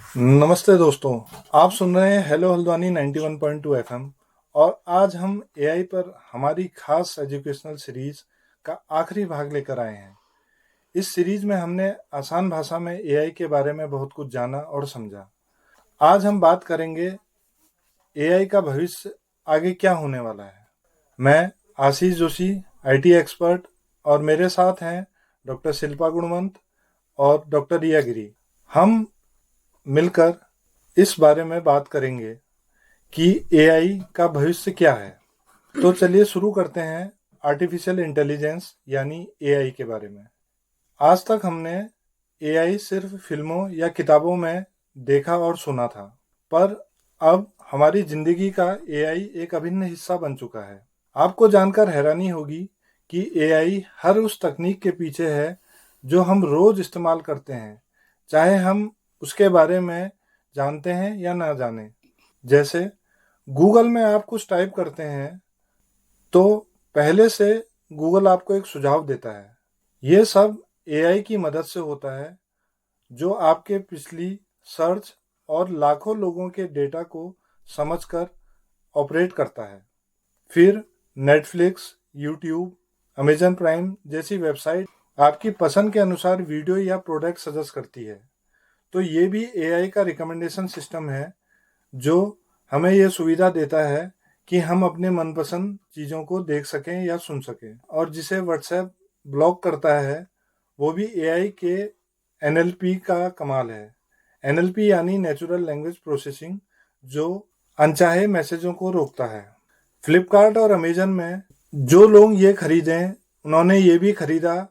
नमस्ते दोस्तों। आप सुन रहे हैं हेलो हल्द्वानी 91.2 एफएम। और आज हम एआई पर हमारी खास एजुकेशनल सीरीज का आखिरी भाग लेकर आए हैं। इस सीरीज में हमने आसान भाषा में एआई के बारे में बहुत कुछ जाना और समझा। आज हम बात करेंगे एआई का भविष्य आगे क्या होने वाला है। मैं आशीष जोशी, आईटी एक्सपर्ट, और मेरे साथ हैं डॉक्टर शिल्पा गुणवंत और डॉक्टर रिया गिरी। हम मिलकर इस बारे में बात करेंगे कि एआई का भविष्य क्या है। तो चलिए शुरू करते हैं आर्टिफिशियल इंटेलिजेंस यानी एआई के बारे में। आज तक हमने एआई सिर्फ फिल्मों या किताबों में देखा और सुना था, पर अब हमारी जिंदगी का एआई एक अभिन्न हिस्सा बन चुका है। आपको जानकर हैरानी होगी कि एआई हर उस तकनीक के पीछे है जो हम रोज इस्तेमाल करते हैं, चाहे हम उसके बारे में जानते हैं या ना जाने। जैसे गूगल में आप कुछ टाइप करते हैं तो पहले से गूगल आपको एक सुझाव देता है। ये सब एआई की मदद से होता है, जो आपके पिछली सर्च और लाखों लोगों के डेटा को समझकर ऑपरेट करता है। फिर नेटफ्लिक्स, यूट्यूब, अमेजन प्राइम जैसी वेबसाइट आपकी पसंद के अनुसार वीडियो या प्रोडक्ट सजेस्ट करती है। तो ये भी एआई का रिकमेंडेशन सिस्टम है, जो हमें ये सुविधा देता है कि हम अपने मनपसंद चीज़ों को देख सकें या सुन सकें। और जिसे व्हाट्सएप ब्लॉक करता है, वो भी एआई के एनएलपी का कमाल है। एनएलपी यानी नेचुरल लैंग्वेज प्रोसेसिंग, जो अनचाहे मैसेजों को रोकता है। फ्लिपकार्ट और अमेजन में जो लोग ये खरीदें, उन्होंने ये भी खरीदा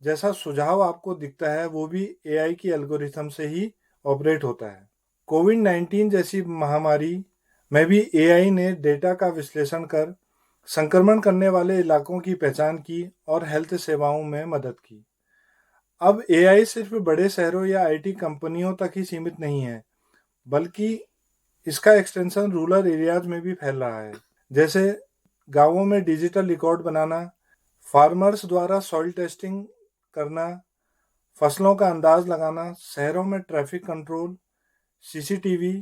जैसा सुझाव आपको दिखता है, वो भी एआई की एल्गोरिथम से ही ऑपरेट होता है। कोविड-19 जैसी महामारी में भी एआई ने डेटा का विश्लेषण कर संक्रमण करने वाले इलाकों की पहचान की और हेल्थ सेवाओं में मदद की। अब एआई सिर्फ बड़े शहरों या आईटी कंपनियों तक ही सीमित नहीं है, बल्कि इसका एक्सटेंशन रूरल एरियाज में भी फैल रहा है। जैसे गांवों में डिजिटल रिकॉर्ड बनाना, फार्मर्स द्वारा सॉइल टेस्टिंग करना, फसलों का अंदाज लगाना, शहरों में traffic control, CCTV,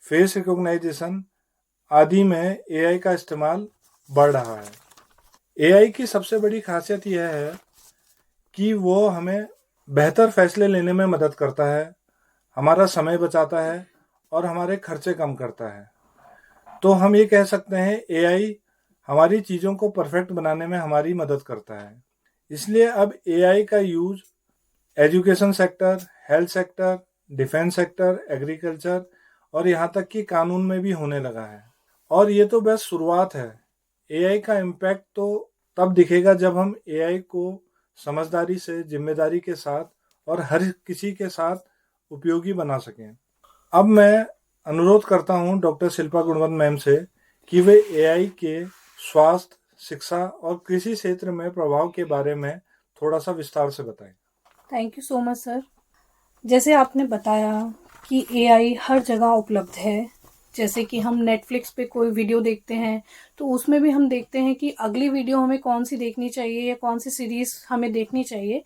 face recognition आदि में एआई का इस्तेमाल बढ़ रहा है। एआई की सबसे बड़ी खासियत यह है कि वो हमें बेहतर फैसले लेने में मदद करता है, हमारा समय बचाता है और हमारे खर्चे कम करता है। तो हम ये कह सकते हैं एआई हमारी चीज़ों को परफेक्ट बनाने में हमारी मदद करता है। इसलिए अब एआई का use education sector, health sector, defence sector, agriculture और यहाँ तक कि कानून में भी होने लगा है। और ये तो बस शुरुआत है। एआई का इम्पैक्ट तो तब दिखेगा जब हम एआई को समझदारी से, जिम्मेदारी के साथ और हर किसी के साथ उपयोगी बना सकें। अब मैं अनुरोध करता हूँ डॉक्टर शिल्पा गुणवंत मैम से कि वे एआई के स्वास्थ्य, शिक्षा और कृषि क्षेत्र में प्रभाव के बारे में थोड़ा सा विस्तार से बताएं। Thank you so much sir. जैसे आपने बताया कि एआई हर जगह उपलब्ध है। जैसे कि हम नेटफ्लिक्स पे कोई वीडियो देखते हैं तो उसमें भी हम देखते हैं कि अगली वीडियो हमें कौन सी देखनी चाहिए या कौन सी सीरीज हमें देखनी चाहिए,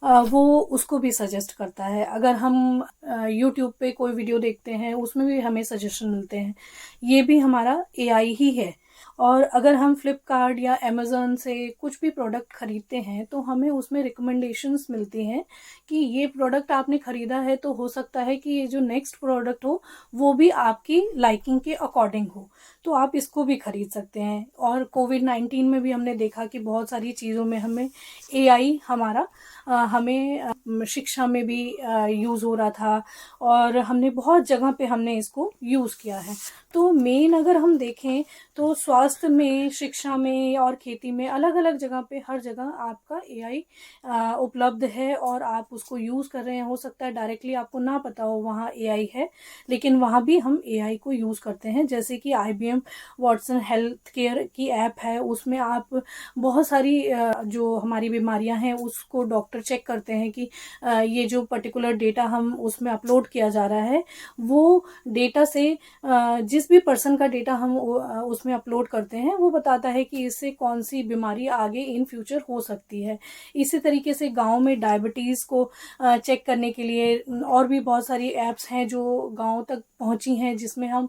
वो उसको भी सजेस्ट करता है। अगर हम यूट्यूब पे कोई वीडियो देखते हैं उसमें भी हमें सजेशन मिलते हैं। ये भी हमारा एआई ही है। और अगर हम फ्लिपकार्ट या अमेज़न से कुछ भी प्रोडक्ट खरीदते हैं तो हमें उसमें रिकमेंडेशंस मिलती हैं कि ये प्रोडक्ट आपने खरीदा है तो हो सकता है कि ये जो नेक्स्ट प्रोडक्ट हो वो भी आपकी लाइकिंग के अकॉर्डिंग हो, तो आप इसको भी खरीद सकते हैं। और कोविड-19 में भी हमने देखा कि बहुत सारी चीज़ों में हमें एआई हमारा हमें शिक्षा में भी यूज़ हो रहा था और हमने बहुत जगह पे हमने इसको यूज़ किया है। तो मेन अगर हम देखें तो स्वास्थ्य में, शिक्षा में और खेती में अलग अलग जगह पे हर जगह आपका एआई उपलब्ध है और आप उसको यूज़ कर रहे हैं। हो सकता है डायरेक्टली आपको ना पता हो वहाँ एआई है, लेकिन वहाँ भी हम एआई को यूज़ करते हैं। जैसे कि आईबीएम वॉटसन हेल्थ केयर की ऐप है, उसमें आप बहुत सारी जो हमारी बीमारियां हैं उसको डॉक्टर डॉक्टर चेक करते हैं कि ये जो पर्टिकुलर डेटा हम उसमें अपलोड किया जा रहा है वो डेटा से जिस भी पर्सन का डेटा हम उसमें अपलोड करते हैं वो बताता है कि इससे कौन सी बीमारी आगे इन फ्यूचर हो सकती है। इसी तरीके से गांव में डायबिटीज़ को चेक करने के लिए और भी बहुत सारी ऐप्स हैं जो गांव तक पहुंची हैं, जिसमें हम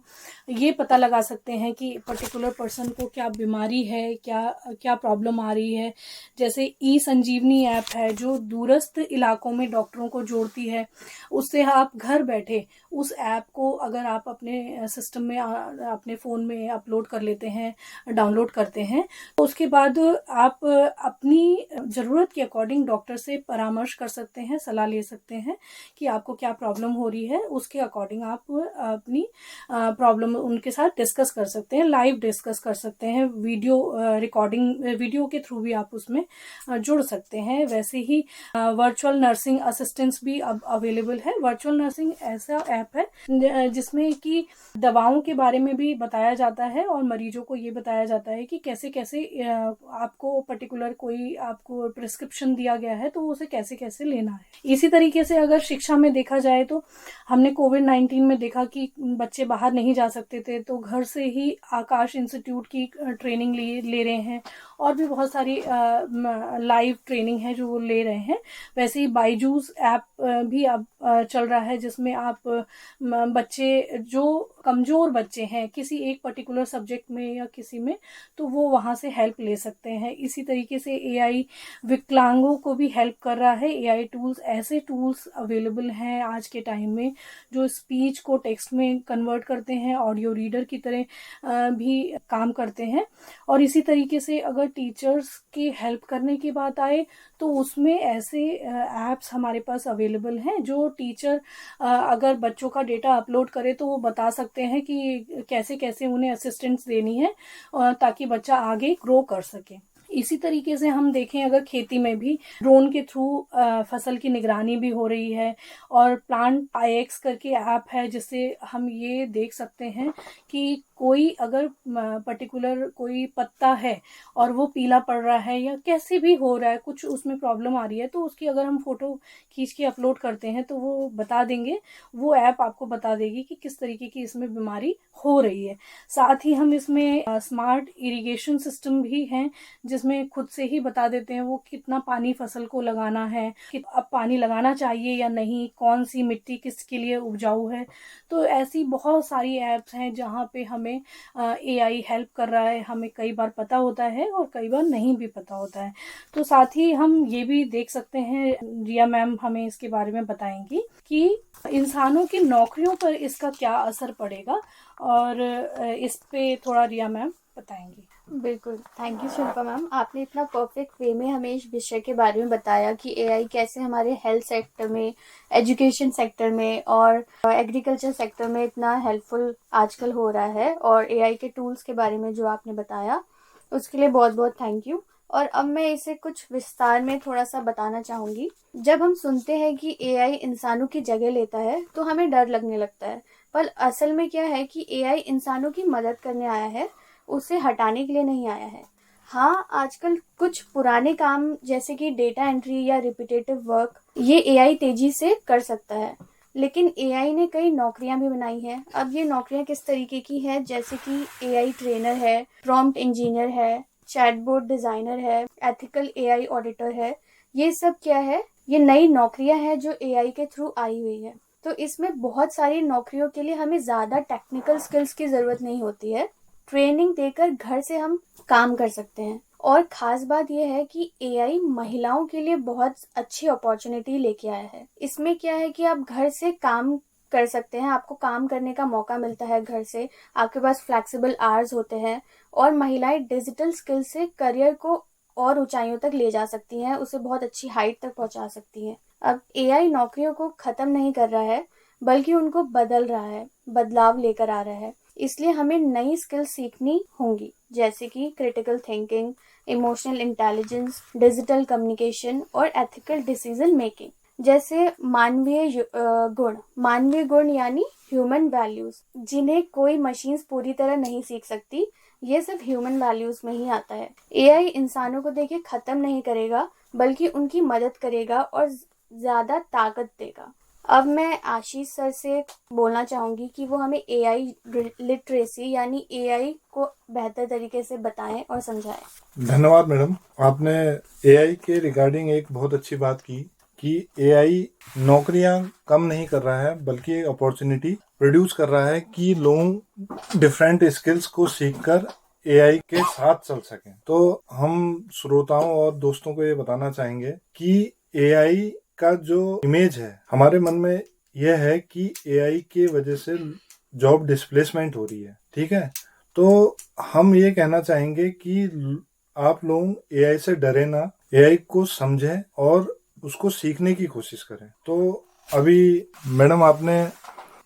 ये पता लगा सकते हैं कि पर्टिकुलर पर्सन को क्या बीमारी है, क्या क्या प्रॉब्लम आ रही है। जैसे ई संजीवनी ऐप है जो दूरस्थ इलाकों में डॉक्टरों को जोड़ती है, उससे आप घर बैठे उस ऐप को अगर आप अपने सिस्टम में अपने फ़ोन में अपलोड कर लेते हैं, डाउनलोड करते हैं, तो उसके बाद आप अपनी ज़रूरत के अकॉर्डिंग डॉक्टर से परामर्श कर सकते हैं, सलाह ले सकते हैं कि आपको क्या प्रॉब्लम हो रही है। उसके अकॉर्डिंग आप अपनी प्रॉब्लम उनके साथ डिस्कस कर सकते हैं, लाइव डिस्कस कर सकते हैं, वीडियो रिकॉर्डिंग वीडियो के थ्रू भी आप उसमें जुड़ सकते हैं। वैसे ही वर्चुअल नर्सिंग असिस्टेंस भी अब अवेलेबल है। वर्चुअल नर्सिंग ऐसा ऐप है जिसमें कि दवाओं के बारे में भी बताया जाता है और मरीजों को ये बताया जाता है कि कैसे कैसे आपको पर्टिकुलर कोई आपको प्रिस्क्रिप्शन दिया गया है तो उसे कैसे कैसे लेना है। इसी तरीके से अगर शिक्षा में देखा जाए तो हमने कोविड-19 में देखा कि बच्चे बाहर नहीं जा सकते थे, तो घर से ही आकाश इंस्टीट्यूट की ट्रेनिंग ले रहे हैं और भी बहुत सारी लाइव ट्रेनिंग है जो वो ले रहे हैं। वैसे ही बायजूस ऐप भी अब चल रहा है जिसमें आप बच्चे जो कमज़ोर बच्चे हैं किसी एक पर्टिकुलर सब्जेक्ट में या किसी में, तो वो वहाँ से हेल्प ले सकते हैं। इसी तरीके से एआई विकलांगों को भी हेल्प कर रहा है। एआई टूल्स, ऐसे टूल्स अवेलेबल हैं आज के टाइम में जो स्पीच को टेक्स्ट में कन्वर्ट करते हैं, ऑडियो रीडर की तरह भी काम करते हैं। और इसी तरीके से अगर टीचर्स की हेल्प करने की बात आए तो उसमें ऐसे ऐप्स हमारे पास अवेलेबल हैं जो टीचर अगर बच्चों का डेटा अपलोड करे तो वो बता सकते हैं कि कैसे कैसे उन्हें असिस्टेंस देनी है ताकि बच्चा आगे ग्रो कर सके। इसी तरीके से हम देखें अगर खेती में भी ड्रोन के थ्रू फसल की निगरानी भी हो रही है और प्लांट आईएक्स करके ऐप है जिससे हम ये देख सकते हैं कि कोई अगर पर्टिकुलर कोई पत्ता है और वो पीला पड़ रहा है या कैसे भी हो रहा है, कुछ उसमें प्रॉब्लम आ रही है, तो उसकी अगर हम फोटो खींच के अपलोड करते हैं तो वो बता देंगे, वो ऐप आपको बता देगी कि किस तरीके की इसमें बीमारी हो रही है। साथ ही हम इसमें स्मार्ट इरिगेशन सिस्टम भी हैं जिसमें खुद से ही बता देते हैं वो कितना पानी फसल को लगाना है, कि अब पानी लगाना चाहिए या नहीं, कौन सी मिट्टी किसके लिए उपजाऊ है। तो ऐसी बहुत सारी ऐप्स हैं जहाँ पे हमें एआई हेल्प कर रहा है। हमें कई बार पता होता है और कई बार नहीं भी पता होता है। तो साथ ही हम ये भी देख सकते हैं, रिया मैम हमें इसके बारे में बताएंगी कि इंसानों की नौकरियों पर इसका क्या असर पड़ेगा, और इस पे थोड़ा रिया मैम बताएंगी। बिल्कुल, थैंक यू शिल्पा मैम। आपने इतना परफेक्ट वे में हमें इस विषय के बारे में बताया कि एआई कैसे हमारे हेल्थ सेक्टर में, एजुकेशन सेक्टर में और एग्रीकल्चर सेक्टर में इतना हेल्पफुल आजकल हो रहा है, और एआई के टूल्स के बारे में जो आपने बताया उसके लिए बहुत बहुत थैंक यू। और अब मैं इसे कुछ विस्तार में थोड़ा सा बताना चाहूँगी। जब हम सुनते हैं कि एआई इंसानों की जगह लेता है तो हमें डर लगने लगता है, पर असल में क्या है कि एआई इंसानों की मदद करने आया है, उसे हटाने के लिए नहीं आया है। हाँ, आजकल कुछ पुराने काम जैसे कि डेटा एंट्री या रिपीटेटिव वर्क ये एआई तेजी से कर सकता है, लेकिन एआई ने कई नौकरियां भी बनाई हैं। अब ये नौकरियां किस तरीके की है, जैसे कि एआई ट्रेनर है, प्रॉम्प्ट इंजीनियर है, चैटबॉट डिजाइनर है, एथिकल एआई ऑडिटर है। ये सब क्या है, ये नई नौकरियां हैं जो एआई के थ्रू आई हुई है। तो इसमें बहुत सारी नौकरियों के लिए हमें ज्यादा टेक्निकल स्किल्स की जरूरत नहीं होती है। ट्रेनिंग देकर घर से हम काम कर सकते हैं। और खास बात यह है कि एआई महिलाओं के लिए बहुत अच्छी अपॉर्चुनिटी लेके आया है। इसमें क्या है कि आप घर से काम कर सकते हैं, आपको काम करने का मौका मिलता है घर से, आपके पास फ्लेक्सिबल आवर्स होते हैं, और महिलाएं डिजिटल स्किल से करियर को और ऊंचाइयों तक ले जा सकती हैं, उसे बहुत अच्छी हाइट तक पहुंचा सकती हैं। अब एआई नौकरियों को खत्म नहीं कर रहा है, बल्कि उनको बदल रहा है, बदलाव लेकर आ रहा है। इसलिए हमें नई स्किल सीखनी होंगी, जैसे कि critical thinking, emotional intelligence, digital communication और एथिकल डिसीजन मेकिंग। जैसे मानवीय गुण यानी ह्यूमन वैल्यूज, जिन्हें कोई मशीन्स पूरी तरह नहीं सीख सकती। ये सब ह्यूमन वैल्यूज में ही आता है। एआई इंसानों को देखिए खत्म नहीं करेगा, बल्कि उनकी मदद करेगा और ज्यादा ताकत देगा। अब मैं आशीष सर से बोलना चाहूंगी कि वो हमें एआई लिटरेसी यानी एआई को बेहतर तरीके से बताएं और समझाएं। धन्यवाद मैडम, आपने एआई के रिगार्डिंग एक बहुत अच्छी बात की कि एआई नौकरियां कम नहीं कर रहा है, बल्कि एक अपॉर्चुनिटी प्रोड्यूस कर रहा है कि लोग डिफरेंट स्किल्स को सीखकर एआई के साथ चल सकें। तो हम श्रोताओं और दोस्तों को ये बताना चाहेंगे कि एआई का जो इमेज है हमारे मन में यह है कि एआई के वजह से जॉब डिस्प्लेसमेंट हो रही है, ठीक है। तो हम ये कहना चाहेंगे कि आप लोग एआई से डरे ना, एआई को समझें और उसको सीखने की कोशिश करें। तो अभी मैडम आपने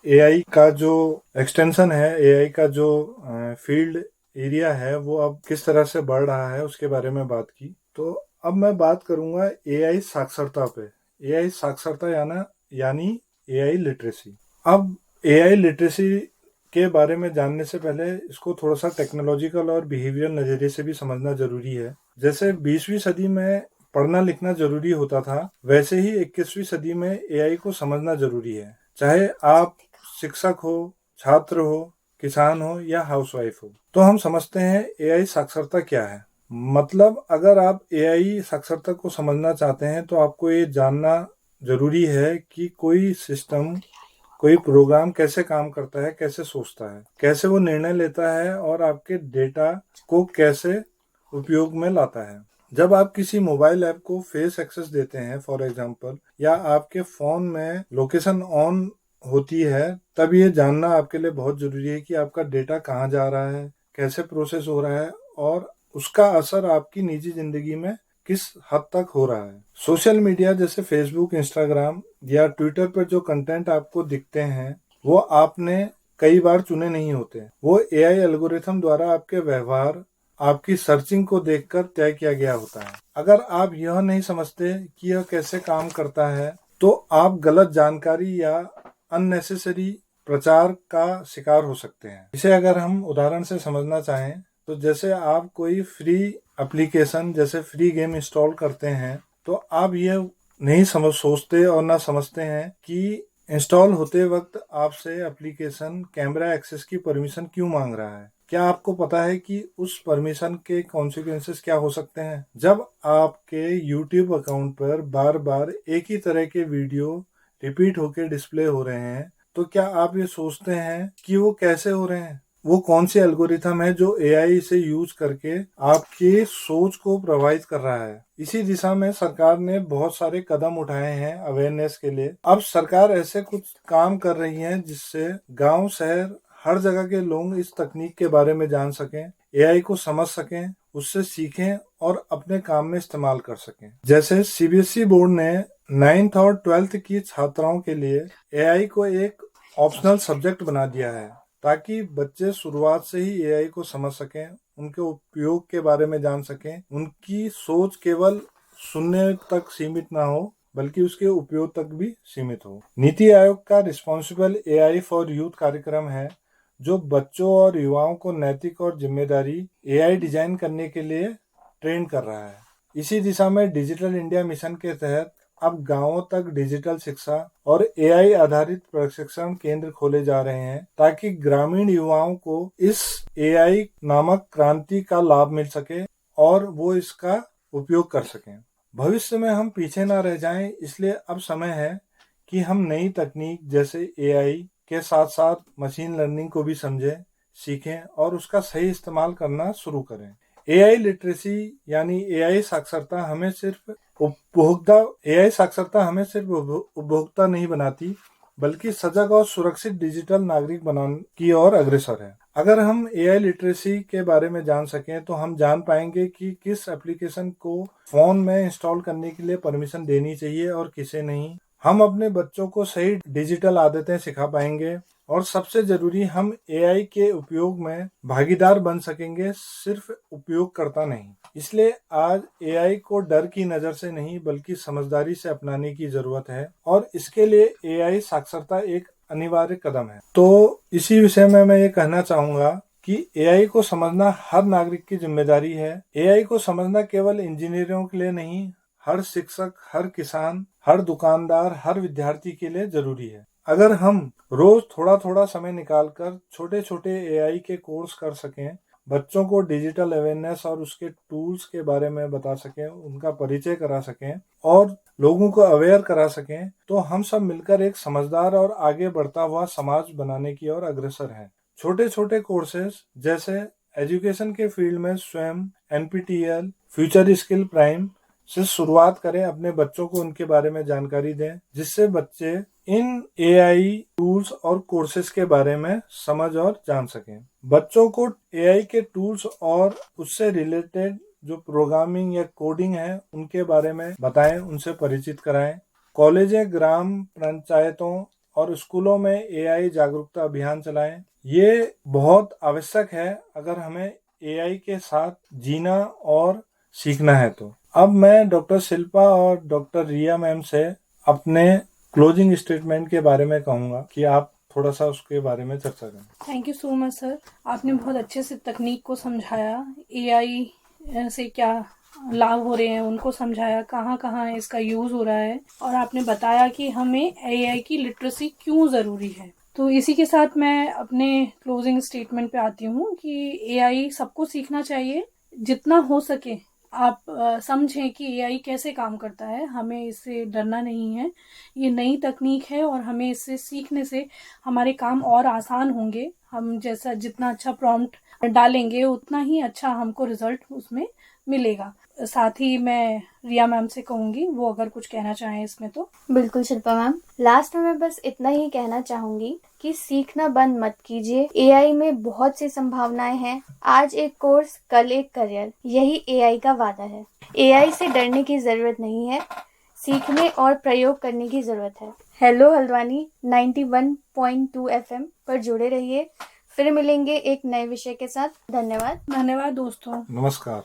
एआई का जो एक्सटेंशन है, एआई का जो फील्ड एरिया है, वो अब किस तरह से बढ़ रहा है उसके बारे में बात की। तो अब मैं बात करूंगा एआई साक्षरता पे। एआई साक्षरता यानी एआई लिटरेसी। अब एआई लिटरेसी के बारे में जानने से पहले इसको थोड़ा सा टेक्नोलॉजिकल और बिहेवियर नजरिए से भी समझना जरूरी है। जैसे 20वीं सदी में पढ़ना लिखना जरूरी होता था, वैसे ही 21वीं सदी में एआई को समझना जरूरी है। चाहे आप शिक्षक हो, छात्र हो, किसान हो या हाउसवाइफ हो। तो हम समझते हैं एआई साक्षरता क्या है। मतलब अगर आप एआई साक्षरता को समझना चाहते हैं तो आपको ये जानना जरूरी है कि कोई सिस्टम, कोई प्रोग्राम कैसे काम करता है, कैसे सोचता है, कैसे वो निर्णय लेता है और आपके डेटा को कैसे उपयोग में लाता है। जब आप किसी मोबाइल ऐप को फेस एक्सेस देते हैं फॉर एग्जांपल, या आपके फोन में लोकेशन ऑन होती है, तब ये जानना आपके लिए बहुत जरूरी है कि आपका डेटा कहाँ जा रहा है, कैसे प्रोसेस हो रहा है और उसका असर आपकी निजी जिंदगी में किस हद तक हो रहा है। सोशल मीडिया जैसे फेसबुक, इंस्टाग्राम या ट्विटर पर जो कंटेंट आपको दिखते हैं वो आपने कई बार चुने नहीं होते। वो एआई एल्गोरिथम द्वारा आपके व्यवहार, आपकी सर्चिंग को देखकर तय किया गया होता है। अगर आप यह नहीं समझते कि यह कैसे काम करता है तो आप गलत जानकारी या अननेसेसरी प्रचार का शिकार हो सकते हैं। इसे अगर हम उदाहरण से समझना चाहें तो जैसे आप कोई फ्री एप्लीकेशन जैसे फ्री गेम इंस्टॉल करते हैं तो आप ये नहीं सोचते और ना समझते हैं कि इंस्टॉल होते वक्त आपसे एप्लीकेशन कैमरा एक्सेस की परमिशन क्यों मांग रहा है। क्या आपको पता है कि उस परमिशन के कॉन्सिक्वेंसेस क्या हो सकते हैं? जब आपके YouTube अकाउंट पर बार बार एक ही तरह के वीडियो रिपीट होकर डिस्प्ले हो रहे हैं तो क्या आप ये सोचते हैं कि वो कैसे हो रहे हैं? वो कौन सी एल्गोरिथम है जो एआई से यूज करके आपकी सोच को प्रभावित कर रहा है? इसी दिशा में सरकार ने बहुत सारे कदम उठाए हैं अवेयरनेस के लिए। अब सरकार ऐसे कुछ काम कर रही है जिससे गांव, शहर, हर जगह के लोग इस तकनीक के बारे में जान सकें, एआई को समझ सकें, उससे सीखें और अपने काम में इस्तेमाल कर सकें। जैसे सीबीएसई बोर्ड ने 9th और 12th की छात्राओं के लिए एआई को एक ऑप्शनल सब्जेक्ट बना दिया है ताकि बच्चे शुरुआत से ही एआई को समझ सकें, उनके उपयोग के बारे में जान सकें, उनकी सोच केवल सुनने तक सीमित ना हो बल्कि उसके उपयोग तक भी सीमित हो। नीति आयोग का रिस्पॉन्सिबल एआई फॉर यूथ कार्यक्रम है जो बच्चों और युवाओं को नैतिक और जिम्मेदारी एआई डिजाइन करने के लिए ट्रेन कर रहा है। इसी दिशा में डिजिटल इंडिया मिशन के तहत अब गांवों तक डिजिटल शिक्षा और एआई आधारित प्रशिक्षण केंद्र खोले जा रहे हैं ताकि ग्रामीण युवाओं को इस एआई नामक क्रांति का लाभ मिल सके और वो इसका उपयोग कर सकें। भविष्य में हम पीछे ना रह जाएं, इसलिए अब समय है कि हम नई तकनीक जैसे एआई के साथ साथ मशीन लर्निंग को भी समझें, सीखें और उसका सही इस्तेमाल करना शुरू करें। एआई लिटरेसी यानी एआई साक्षरता हमें सिर्फ उपभोक्ता नहीं बनाती बल्कि सजग और सुरक्षित डिजिटल नागरिक बनाने की ओर अग्रसर है। अगर हम एआई लिटरेसी के बारे में जान सकें तो हम जान पाएंगे कि किस एप्लीकेशन को फोन में इंस्टॉल करने के लिए परमिशन देनी चाहिए और किसे नहीं। हम अपने बच्चों को सही डिजिटल आदतें सिखा पाएंगे और सबसे जरूरी, हम एआई के उपयोग में भागीदार बन सकेंगे, सिर्फ उपयोगकर्ता नहीं। इसलिए आज एआई को डर की नज़र से नहीं बल्कि समझदारी से अपनाने की ज़रूरत है और इसके लिए एआई साक्षरता एक अनिवार्य कदम है। तो इसी विषय में मैं ये कहना चाहूँगा कि एआई को समझना हर नागरिक की जिम्मेदारी है। एआई को समझना केवल इंजीनियरों के लिए नहीं, हर शिक्षक, हर किसान, हर दुकानदार, हर विद्यार्थी के लिए जरूरी है। अगर हम रोज थोड़ा थोड़ा समय निकालकर छोटे छोटे एआई के कोर्स कर सकें, बच्चों को डिजिटल अवेयरनेस और उसके टूल्स के बारे में बता सकें, उनका परिचय करा सकें और लोगों को अवेयर करा सकें, तो हम सब मिलकर एक समझदार और आगे बढ़ता हुआ समाज बनाने की ओर अग्रसर हैं। छोटे छोटे कोर्सेज जैसे एजुकेशन के फील्ड में स्वयं, एनपीटीईएल, फ्यूचर स्किल प्राइम से शुरुआत करें। अपने बच्चों को उनके बारे में जानकारी दें, जिससे बच्चे इन एआई टूल्स और कोर्सेज के बारे में समझ और जान सकें। बच्चों को एआई के टूल्स और उससे रिलेटेड जो प्रोग्रामिंग या कोडिंग है उनके बारे में बताएं, उनसे परिचित कराएं। कॉलेजें, ग्राम पंचायतों और स्कूलों में एआई जागरूकता अभियान चलाएं। ये बहुत आवश्यक है अगर हमें एआई के साथ जीना और सीखना है। तो अब मैं डॉक्टर शिल्पा और डॉक्टर रिया मैम से अपने क्लोजिंग स्टेटमेंट के बारे में कहूँगा कि आप थोड़ा सा उसके बारे में चर्चा करें। Thank you so much sir, आपने बहुत अच्छे से तकनीक को समझाया, एआई से क्या लाभ हो रहे हैं उनको समझाया, कहाँ कहाँ इसका यूज़ हो रहा है, और आपने बताया कि हमें एआई की लिटरेसी क्यों ज़रूरी है। तो इसी के साथ मैं अपने क्लोजिंग स्टेटमेंट पे आती हूँ कि एआई सबको सीखना चाहिए, जितना हो सके आप समझें कि एआई कैसे काम करता है। हमें इससे डरना नहीं है, ये नई तकनीक है और हमें इससे सीखने से हमारे काम और आसान होंगे। हम जैसा जितना अच्छा प्रॉम्प्ट डालेंगे उतना ही अच्छा हमको रिजल्ट उसमें मिलेगा। साथ ही मैं रिया मैम से कहूँगी वो अगर कुछ कहना चाहें इसमें तो। बिल्कुल शिल्पा मैम, लास्ट में मैं बस इतना ही कहना चाहूंगी कि सीखना बंद मत कीजिए। एआई में बहुत सी संभावनाएं हैं। आज एक कोर्स, कल एक करियर, यही एआई का वादा है। एआई से डरने की जरूरत नहीं है, सीखने और प्रयोग करने की जरूरत है। हेलो हल्द्वानी 91.2 FM पर जुड़े रहिए। फिर मिलेंगे एक नए विषय के साथ। धन्यवाद। धन्यवाद दोस्तों। नमस्कार।